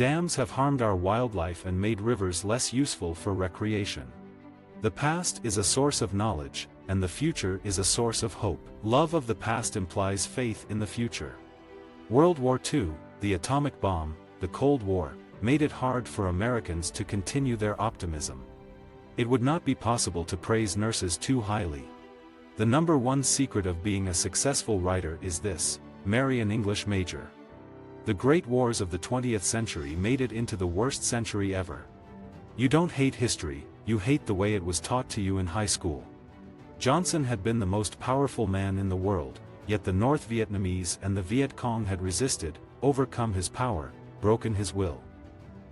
Dams have harmed our wildlife and made rivers less useful for recreation. The past is a source of knowledge, and the future is a source of hope. Love of the past implies faith in the future. World War II, the atomic bomb, the Cold War, made it hard for Americans to continue their optimism. It would not be possible to praise nurses too highly. The number one secret of being a successful writer is this: marry an English major. The great wars of the 20th century made it into the worst century ever. You don't hate history, you hate the way it was taught to you in high school. Johnson had been the most powerful man in the world, yet the North Vietnamese and the Vietcong had resisted, overcome his power, broken his will.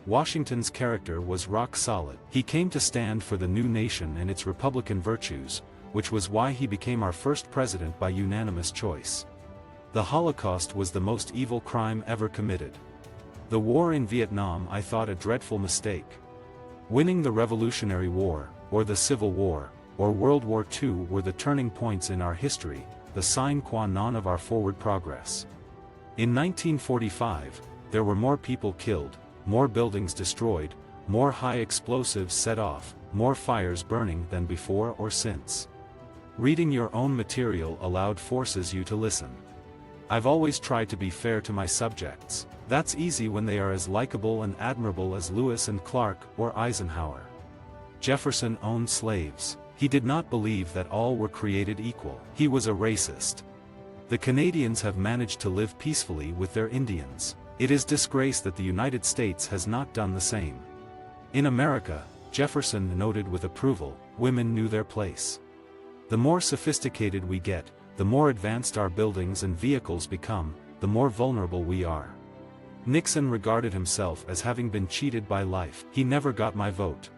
Washington's character was rock solid. He came to stand for the new nation and its republican virtues, which was why he became our first president by unanimous choice. The Holocaust was the most evil crime ever committed. The war in Vietnam I thought a dreadful mistake. Winning the Revolutionary War, or the Civil War, or World War II were the turning points in our history, the sine qua non of our forward progress. In 1945, there were more people killed, more buildings destroyed, more high explosives set off, more fires burning than before or since. Reading your own material aloud forces you to listen. I've always tried to be fair to my subjects. That's easy when they are as likable and admirable as Lewis and Clark or Eisenhower. Jefferson owned slaves. He did not believe that all were created equal. He was a racist. The Canadians have managed to live peacefully with their Indians. It is disgrace that the United States has not done the same. In America, Jefferson noted with approval, women knew their place. The more sophisticated we get, the more advanced our buildings and vehicles become, the more vulnerable we are. Nixon regarded himself as having been cheated by life. He never got my vote.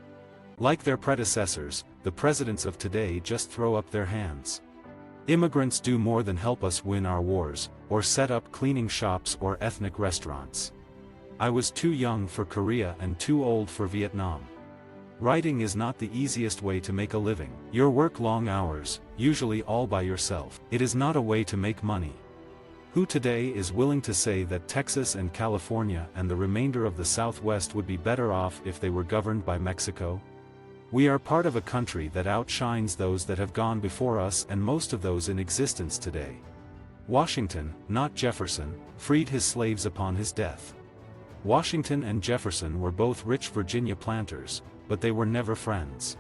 Like their predecessors, the presidents of today just throw up their hands. Immigrants do more than help us win our wars, or set up cleaning shops or ethnic restaurants. I was too young for Korea and too old for Vietnam. Writing is not the easiest way to make a living. You work long hours, usually all by yourself. It is not a way to make money. Who today is willing to say that Texas and California and the remainder of the Southwest would be better off if they were governed by Mexico? We are part of a country that outshines those that have gone before us and most of those in existence today. Washington, not Jefferson, freed his slaves upon his death. Washington and Jefferson were both rich Virginia planters, but they were never friends.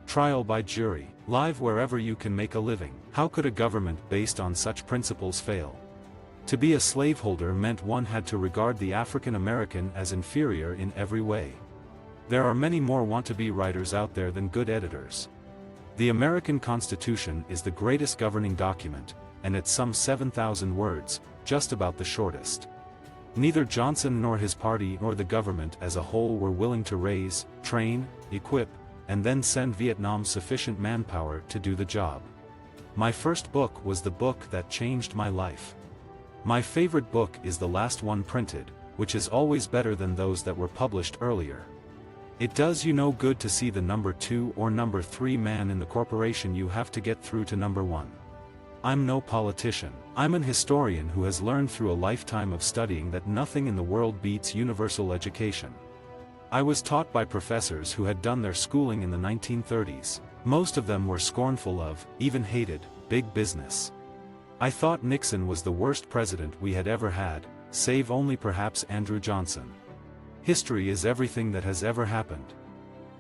Trial by jury, live wherever you can make a living. How could a government based on such principles fail? To be a slaveholder meant one had to regard the African American as inferior in every way. There are many more want-to-be writers out there than good editors. The American Constitution is the greatest governing document, and it's some 7,000 words, just about the shortest. Neither Johnson nor his party nor the government as a whole were willing to raise, train, equip, and then send Vietnam sufficient manpower to do the job. My first book was the book that changed my life. My favorite book is the last one printed, which is always better than those that were published earlier. It does you no good to see the number 2 or number 3 man in the corporation. You have to get through to number 1. I'm no politician. I'm an historian who has learned through a lifetime of studying that nothing in the world beats universal education. I was taught by professors who had done their schooling in the 1930s. Most of them were scornful of, even hated, big business. I thought Nixon was the worst president we had ever had, save only perhaps Andrew Johnson. History is everything that has ever happened.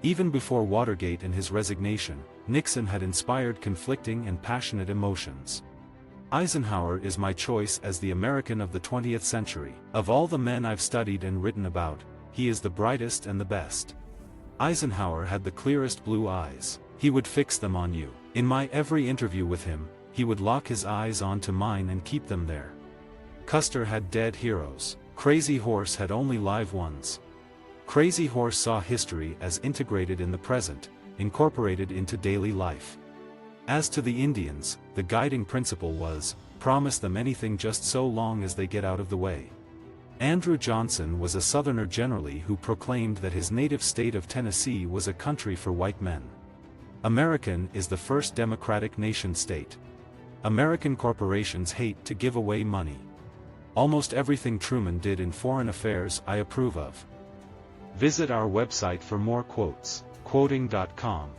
Even before Watergate and his resignation, Nixon had inspired conflicting and passionate emotions. Eisenhower is my choice as the American of the 20th century. Of all the men I've studied and written about, he is the brightest and the best. Eisenhower had the clearest blue eyes. He would fix them on you. In my every interview with him, he would lock his eyes onto mine and keep them there. Custer had dead heroes. Crazy Horse had only live ones. Crazy Horse saw history as integrated in the present, incorporated into daily life. As to the Indians, the guiding principle was, promise them anything just so long as they get out of the way. Andrew Johnson was a Southerner generally who proclaimed that his native state of Tennessee was a country for white men. American is the first democratic nation-state. American corporations hate to give away money. Almost everything Truman did in foreign affairs I approve of. Visit our website for more quotes, quoting.com.